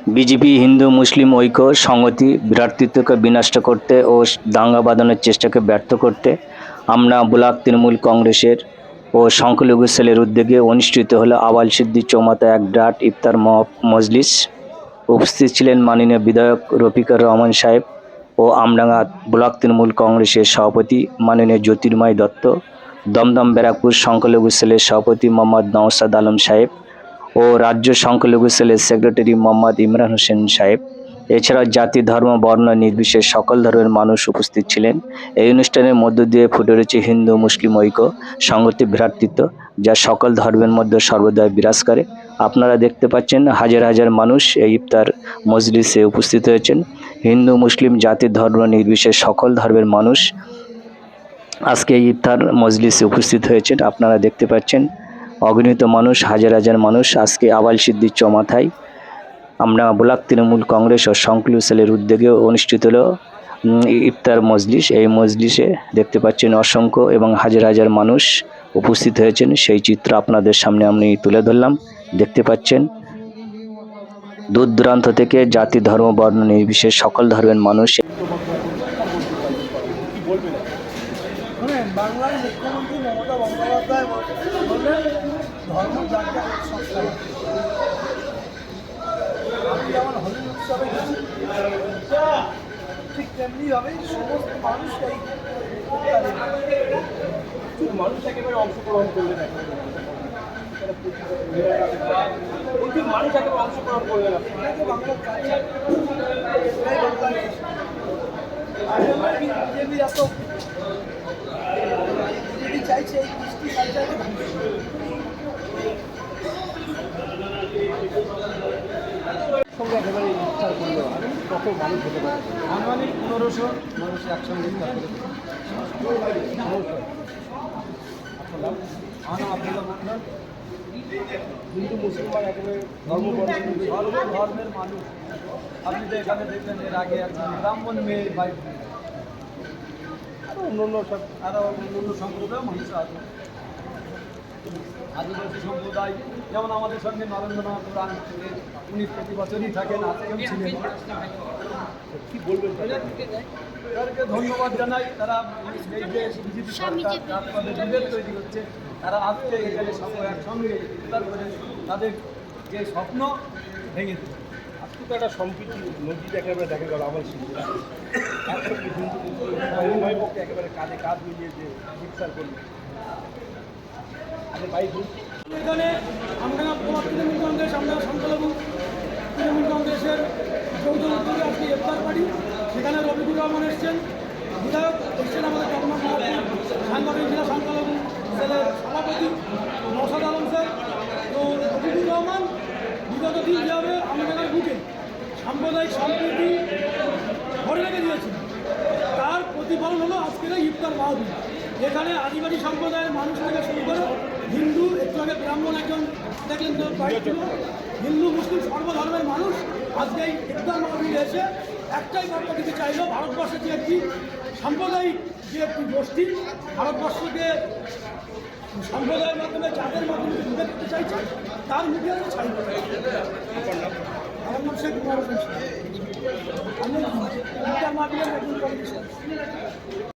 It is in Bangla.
বিজেপি হিন্দু মুসলিম ঐক্য সংহতি ভ্রাতৃত্বকে বিনষ্ট করতে ও দাঙ্গা বাঁধানোর চেষ্টাকে ব্যর্থ করতে আমরা ব্লক তৃণমূল কংগ্রেসের ও সংখ্যালঘু সেলের উদ্যোগে অনুষ্ঠিত হলো আবাল সিদ্দিক চৌমাথা এক ডাট ইফতার মজলিস। উপস্থিত ছিলেন মাননীয় বিধায়ক রফিকুর রহমান সাহেব ও আমডাঙ্গা ব্লক তৃণমূল কংগ্রেসের সভাপতি মাননীয় জ্যোতির্ময় দত্ত, দমদম ব্যারাকপুর সংখ্যালঘু সেলের সভাপতি মোহাম্মদ নওশাদ আলম সাহেব ও রাজ্য সংখ্যালঘু সেলের সেক্রেটারি মোহাম্মদ ইমরান হোসেন সাহেব। এছাড়াও জাতি ধর্ম বর্ণ নির্বিশেষে সকল ধর্মের মানুষ উপস্থিত ছিলেন। এই অনুষ্ঠানের মধ্য দিয়ে ফুটে উঠেছে হিন্দু মুসলিম ঐক্য সংহতি ভ্রাতৃত্ব, যা সকল ধর্মের মধ্যে সর্বদাই বিরাজ করে। আপনারা দেখতে পাচ্ছেন হাজার হাজার মানুষ এই ইফতার মজলিসে উপস্থিত হয়েছেন। হিন্দু মুসলিম জাতি ধর্ম নির্বিশেষে সকল ধর্মের মানুষ আজকে এই ইফতার মজলিসে উপস্থিত হয়েছেন। আপনারা দেখতে পাচ্ছেন অগণিত মানুষ, হাজার হাজার মানুষ আজকে আবাল সিদ্দিক চৌমাথায় আমরা ব্লক তৃণমূল কংগ্রেস ও সংখ্যালঘু সেলের উদ্যোগে অনুষ্ঠিত হলো ইফতার মজলিস। এই মজলিসে দেখতে পাচ্ছেন অসংখ্য এবং হাজার হাজার মানুষ উপস্থিত হয়েছেন। সেই চিত্র আপনাদের সামনে আমি তুলে ধরলাম। দেখতে পাচ্ছেন দূর দূরান্ত থেকে জাতি ধর্ম বর্ণ নির্বিশেষে সকল ধর্মের মানুষ। বাংলার মুখ্যমন্ত্রী মমতা বন্দ্যোপাধ্যায় বললেন ধর্ম যাত্রা সংস্কার। আমি যেমন হোলি উৎসবে গেছি, ঠিক তেমনিভাবেই সমস্ত মানুষ এই মানুষ একেবারে অংশগ্রহণ করলেন। মানুষ একেবারে অংশগ্রহণ করলেন বাংলার কালচার। বিজেপি এত চাইছে এই কৃষ্টি কালচারকে সঙ্গে একেবারে ইচ্ছার করলেও কত মানুষ হতে পারে। আনুমানিক 1500 মানুষ একসঙ্গে ইচ্ছা করে। আব্দুল্লাহ মন্ডল হিন্দু মুসলমান একেবারে ধর্মের মানুষ। আপনি তো এখানে দেখবেন এর আগে একজন ব্রাহ্মণ মেয়ে বাইক অন্যান্য সব অন্যান্য সম্প্রদায় মানুষ আছে। আদিবাসী সম্প্রদায় যেমন আমাদের সঙ্গে নরেন্দ্রনাথ পুরাণ থেকে উনি প্রতি বছরই থাকেন, আজকেও ছিলেন। কি বলবেন তাদেরকে ধন্যবাদ জানাই। তারা এই যে বিজেপি সরকার যার মধ্যে বিভেদ তৈরি হচ্ছে, তারা আজকে এখানে সব একসঙ্গে ইফতার করে তাদের যে স্বপ্ন ভেঙে দেবে। আজকে তো একটা সম্প্রীতি নদীতে একেবারে দেখা গেল আমার হিন্দু পক্ষে একেবারে কাঁধে কাঁধ মিলিয়ে যে ইফতার করল। এখানে আমরা তৃণমূল কংগ্রেস, আমরা সংখ্যালঘু তৃণমূল কংগ্রেসের যৌথ উদ্যোগে আজকে ইফতার পার্টি। সেখানে রফিকুর রহমান এসছেন, বিধায়ক এসছেন, আমাদের চন্দ্রমা সাংগঠনিক জেলা সংখ্যালঘু সেলের সভাপতি নওশাদ আলম স্যার। তো রফিকুর রহমান বিগত দিন যেভাবে আমাদের বুকে সাম্প্রদায়িক সম্প্রীতি ধরে রেখে দিয়েছেন, তার প্রতিফলন হলো আজকের এই ইফতার মাহফিল। এখানে আদিবাসী সম্প্রদায়ের মানুষ থেকে শুরু করে হিন্দু, একটু আগে ব্রাহ্মণ একজন দেখলেন তো ছিল, হিন্দু মুসলিম সর্বধর্মের মানুষ আজকে এই ইফতার মাহফিলে এসে একটাই বার্তা দিতে চাইল, ভারতবর্ষের যে একটি সাম্প্রদায়িক যে একটি গোষ্ঠী ভারতবর্ষকে সম্প্রদায়ের মাধ্যমে যাদের মাধ্যমে তুলে দিতে চাইছে, তার মুখে আমি ছাই। আমার নাম শেখ কুমার হোসেন। আমি ইফতার মাহফিলের নতুন কমিটি।